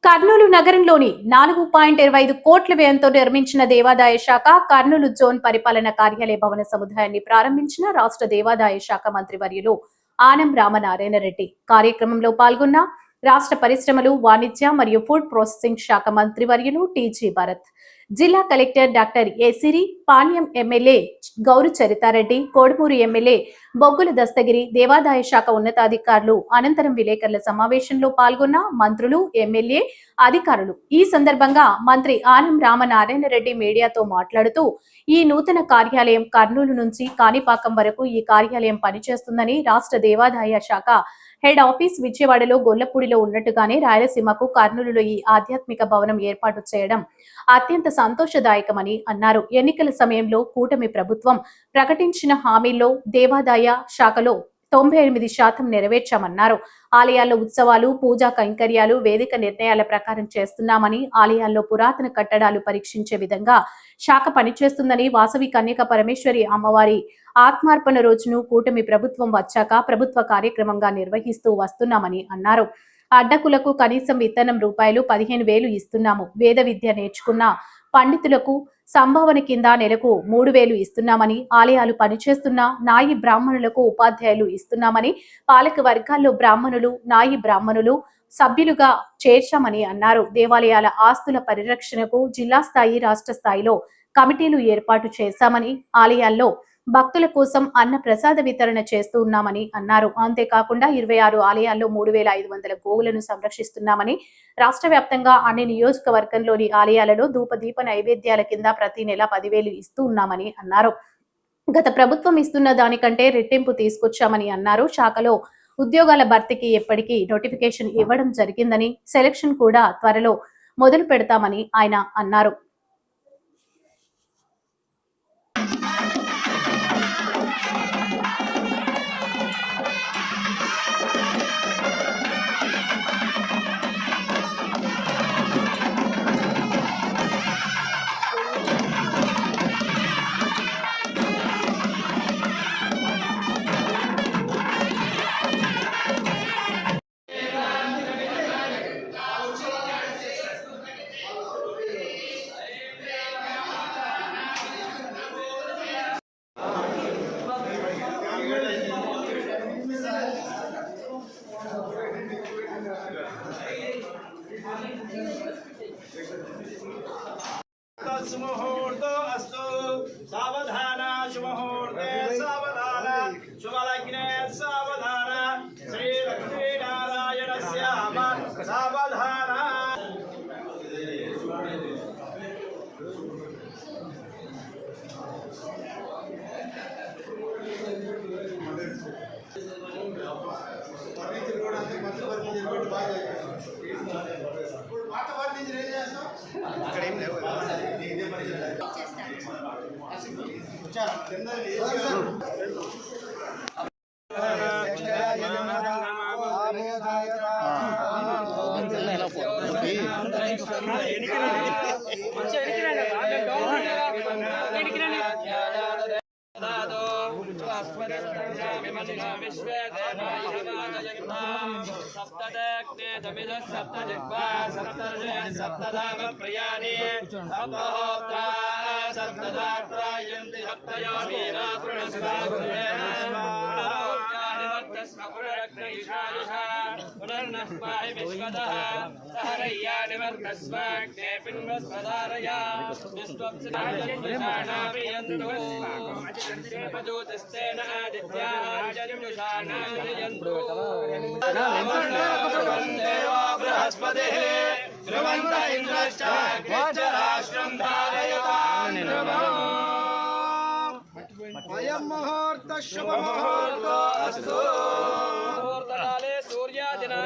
కర్నూలు నగరంలోని 4.25 కోట్ల వ్యయంతో నిర్మించిన దేవాదాయ శాఖ కర్నూలు జోన్ పరిపాలన కార్యాలయ భవన సముదాయాన్ని ప్రారంభించిన రాష్ట్ర దేవాదాయ శాఖ మంత్రి వర్యులు ఆనం రామనారాయణ రెడ్డి కార్యక్రమంలో పాల్గొన్న రాష్ట్ర పరిశ్రమలు వాణిజ్య మరియు ఫుడ్ ప్రాసెసింగ్ శాఖ మంత్రి వర్యులు టీజీ భరత్, జిల్లా collector doctor A Siri, Panyam MLA Gowru Charitha Reddy, Kodumur MLA Boggula Dastagiri, దేవాదాయ శాఖ ఉన్నతాధికారులు అనంతరం విలేకరుల సమావేశంలో పాల్గొన్న మంత్రులు, ఎమ్మెల్యే, అధికారులు. ఈ సందర్భంగా మంత్రి ఆనం రామనారాయణ రెడ్డి మీడియాతో మాట్లాడుతూ, ఈ నూతన కార్యాలయం కర్నూలు నుంచి కాణిపాకం వరకు ఈ కార్యాలయం పనిచేస్తుందని, రాష్ట్ర దేవాదాయ శాఖ హెడ్ ఆఫీస్ విజయవాడలో గొల్లపూడిలో ఉన్నట్టుగానే రాయలసీమకు కర్నూలులో ఈ ఆధ్యాత్మిక భవనం ఏర్పాటు చేయడం అత్యంత సంతోషదాయకమని అన్నారు. ఎన్నికల సమయంలో కూటమి ప్రభుత్వం ప్రకటించిన హామీల్లో దేవాదాయ శాఖలో 98% నెరవేర్చామన్నారు. ఆలయాల్లో ఉత్సవాలు, పూజా కైంకర్యాలు వేదిక నిర్ణయాల ప్రకారం చేస్తున్నామని, ఆలయాల్లో పురాతన కట్టడాలు పరీక్షించే విధంగా శాఖ పనిచేస్తుందని, వాసవి కన్యక పరమేశ్వరి అమ్మవారి ఆత్మార్పణ రోజును కూటమి ప్రభుత్వం వచ్చాక ప్రభుత్వ కార్యక్రమంగా నిర్వహిస్తూ వస్తున్నామని అన్నారు. అడ్డకులకు కనీసం విత్తనం రూపాయలు 15,000 ఇస్తున్నాము. వేద విద్య నేర్చుకున్న పండితులకు సంభావన కింద నెలకు 3,000 ఇస్తున్నామని, ఆలయాలు పనిచేస్తున్న నాయి బ్రాహ్మణులకు ఉపాధ్యాయులు ఇస్తున్నామని, పాలక వర్గాల్లో బ్రాహ్మణులు, నాయి బ్రాహ్మణులు సభ్యులుగా చేర్చామని అన్నారు. దేవాలయాల ఆస్తుల పరిరక్షణకు జిల్లా స్థాయి, రాష్ట్ర స్థాయిలో కమిటీలు ఏర్పాటు చేశామని, ఆలయాల్లో భక్తుల కోసం అన్న ప్రసాద వితరణ చేస్తూ ఉన్నామని అన్నారు. అంతేకాకుండా 26 ఆలయాల్లో 3,500 గోవులను సంరక్షిస్తున్నామని, రాష్ట్ర వ్యాప్తంగా అన్ని నియోజకవర్గంలోని ఆలయాలలో ధూపదీప నైవేద్యాల కింద ప్రతి నెల 10,000 ఇస్తూ ఉన్నామని అన్నారు. గత ప్రభుత్వం ఇస్తున్న దానికంటే రెట్టింపు తీసుకొచ్చామని అన్నారు. శాఖలో ఉద్యోగాల భర్తీకి ఎప్పటికీ నోటిఫికేషన్ ఇవ్వడం జరిగిందని, సెలక్షన్ కూడా త్వరలో మొదలు పెడతామని ఆయన అన్నారు. मुहूर्तो अस्तु सावधान शुभमुहूर्ते सावधान शुभलग्ने सावधान श्री लक्ष्मी नारायणस्य सावधान मुहूर्त शुभ मुहूर्त अस्तु सूर्यादिना